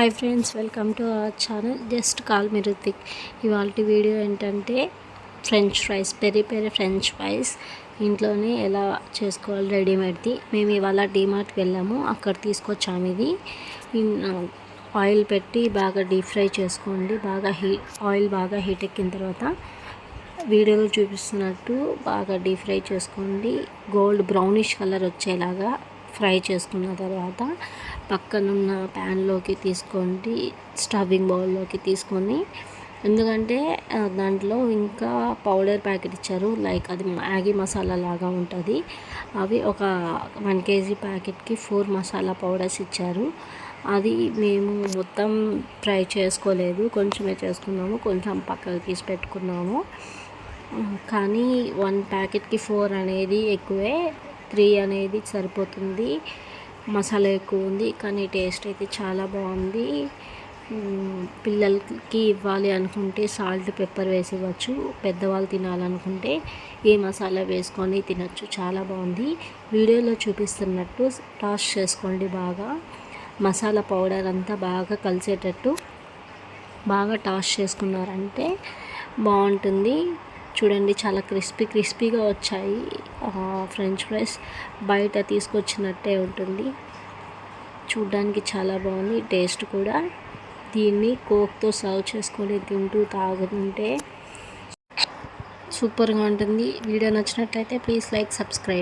Hi friends, welcome to our channel just call me Ruthik. ఇవాళ video ఏంటంటే French fries, peri peri French fries ఇంట్లోనే ఎలా చేసుకోవాలి రెడీమేడ్ది. మేము ఇవాళ డీమార్ట్కి వెళ్ళాము, అక్కడ తీసుకొచ్చాము. ఇది ఆయిల్ పెట్టి బాగా డీప్ ఫ్రై చేసుకోండి. ఆయిల్ బాగా హీట్ ఎక్కిన తర్వాత వీడియోలో చూపిస్తున్నట్టు బాగా డీప్ ఫ్రై చేసుకోండి. గోల్డ్ బ్రౌనిష్ కలర్ వచ్చేలాగా ఫ్రై చేసుకున్న తర్వాత పక్కనున్న ప్యాన్లోకి తీసుకోండి, స్టవింగ్ బౌల్లోకి తీసుకొని. ఎందుకంటే దాంట్లో ఇంకా పౌడర్ ప్యాకెట్ ఇచ్చారు, లైక్ అది మ్యాగీ మసాలా లాగా ఉంటుంది. అవి ఒక 1 kg ప్యాకెట్కి 4 మసాలా పౌడర్స్ ఇచ్చారు. అది మేము మొత్తం ఫ్రై చేసుకోలేదు, కొంచెమే చేసుకున్నాము, కొంచెం పక్కకు తీసి పెట్టుకున్నాము. కానీ 1 ప్యాకెట్కి 4 అనేది ఎక్కువే, 3 అనేది సరిపోతుంది. మసాలా ఎక్కువ ఉంది, కానీ టేస్ట్ అయితే చాలా బాగుంది. పిల్లలకి ఇవ్వాలి అనుకుంటే సాల్ట్ పెప్పర్ వేసి ఇవ్వచ్చు, పెద్దవాళ్ళు తినాలనుకుంటే ఏ మసాలా వేసుకొని తినచ్చు. చాలా బాగుంది. వీడియోలో చూపిస్తున్నట్టు టాస్ చేసుకోండి. బాగా మసాలా పౌడర్ అంతా బాగా కలిసేటట్టు బాగా టాస్ చేసుకున్నారంటే బాగుంటుంది. చూడండి, చాలా క్రిస్పీగా వచ్చాయి. ఫ్రెంచ్ ఫ్రైస్ బయట తీసుకొచ్చినట్టే ఉంటుంది. చూడ్డానికి చాలా బాగుంది, టేస్ట్ కూడా. దీన్ని కోక్తో సర్వ్ చేసుకొని తాగుతుంటే సూపర్గా ఉంటుంది. వీడియో నచ్చినట్లయితే ప్లీజ్ లైక్, సబ్స్క్రైబ్.